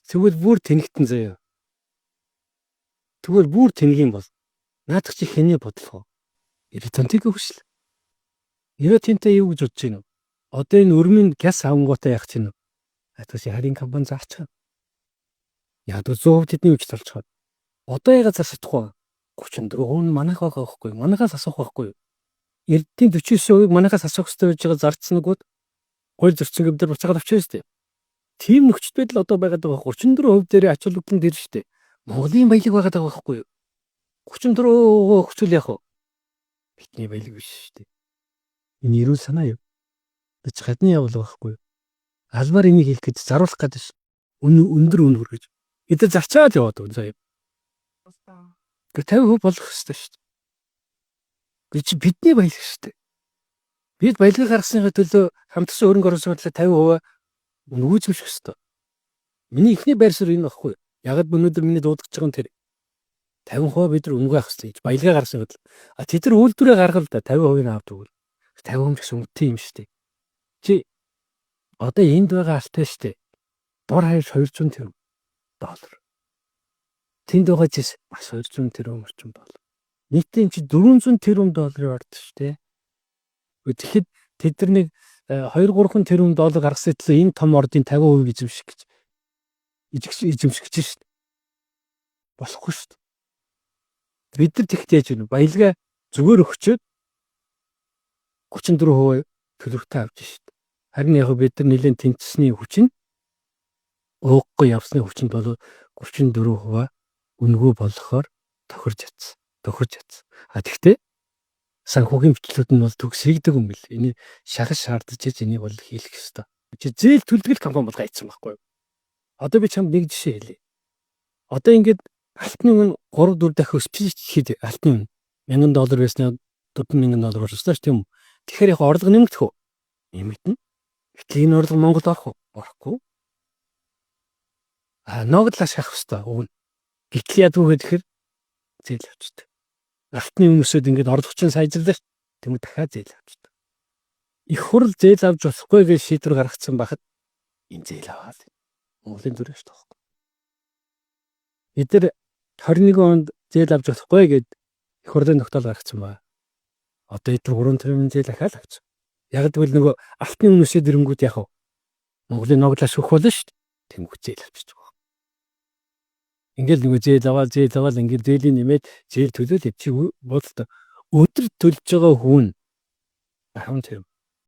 Тэгвэл бүр тэнэгтэн заяа. Тэгвэл бүр тэнэг юм бол наадах чи хэний бодлого? Ирэтэнтийг хүсэл. Ирэтэнтэй юу гэж бодож байна вэ? Одоо энэ өрмийн гяс авангуудаа яах чинь вэ? Атгаш харин компани заач. Яг 100% тэдний үгч толж хаад. Одоо ягаад засахгүй? 34% нь манайх байгаа байхгүй юу? Манайхаас асуух байхгүй юу? Эрдэнтийн 49%-ийг манайхаас асуух хэрэгтэй байж байгаа зардсан нүгүүд гол зөрчил гэмдэр буцаагаад авчихсан шүү дээ. Тим нөхцөл байдал одоо байгаад байгаа 34% дээр ач холбогдол дэр шүү дээ. Монголын баялаг байгаад байгаа байхгүй юу? 34% хүчил яах вэ? Бидний баялаг биш шүү дээ. Энэ эрүүл санаа юу? Бид гадны явуул байхгүй юу? Албаар энийг хийх гэж заруулах гэдэг ш. Өндөр үн хүргэж. Эдгээр зарчаад яваад байна заяа. Гэхдээ 50% болох хэрэгтэй шүү дээ. Гэж бидний баялаг шүү дээ. Бид баялаг гаргасны төлөө хамтсан хөрөнгө оруулалтаа 50% нөгөөжмөх хэрэгтэй. Миний ихний байр суурь энэ багхгүй. Ягд өнөөдөр миний дуудаж байгаа нь тэр 50% бид нар өнгө авах хэрэгтэй гэж баялгаа гаргасан хөдөл. А тэд нар үйлдвэрээ гаргал да 50% авдаг бол 50% гэсэн үнэтэй юм шүү дээ. Чи одоо энд байгаа алтай шүү дээ. Дор хаяж 200 тэрбум доллар. Тэнд байгаа жис бас 200 тэрбум орчим доллар. Нийтдээ чи 400 тэрбум доллар орд шүү дээ. Тэгэхэд тэд нар нэг 2-3 тэрбум доллар гаргасан төлөө энэ том ордын 50% эзэмших гэж эзэмших гэж шүү дээ. Болохгүй шүү дээ. Бид нар тэгт яаж вэ? Баялгаа зүгээр өгчөөд 34% төлөвтэй авч шүү дээ. Харин яг бид нар нэлээд тэнцсэний хүчин уухгүй явсны хүчинд бол 34% үнгүү болохоор тохирж чадсан. А тэгтээ санхүүгийн бичлүүд нь бол төгсгийдэг юм бэл. Энийг шахаж шаардаж энийг бол хийх ёстой. Чи зээл төлбөрөл компани бол гайцсан байхгүй юу? Одоо би чамд нэг жишээ хэлье. Одоо ингээд алтны үн 3-4 дахин өсөж хэд алтны үн $1000 байснаа $4000 болчихсон шүү дээ. Тэгэхээр яг орлого нэмэгдэх үү? Нэмэгдэнэ. Гэтэл энэ орлого Монголд орох уу? Орохгүй. Ногдлоо шахах хэрэгтэй. Үн. Гэтэл яд үгүй гэхээр зээл авчдаг. Алтны үн өсөд ингээд орлого чинь сайжрлаа шүү. Тэгмээ дахиад зээл авчдаг. Их хурл зээл авч болохгүй гэж шийдвэр гаргацсан байхад энэ зээл аваад Монголын дүрэн шүү дээ. Бид нар 21 онд зээл авч болохгүй гэд их хурлын тогтоол гаргацсан байна. Одоо эдгээр 3 тэрбум зээл ахаал авсан. Яг гэвэл нөгөө алтны үн өсөд ирэнгүүт яах вэ? Монголын ногдлоо шүүх болно шүү дээ. Тэнгүү зээл авчиж байгаа. Ингээл нөгөө зээл аваад ингээл зээлийн нэмээд зээл төлөөл чи бол өдөр төлж байгаа хүн 10 тэрбум.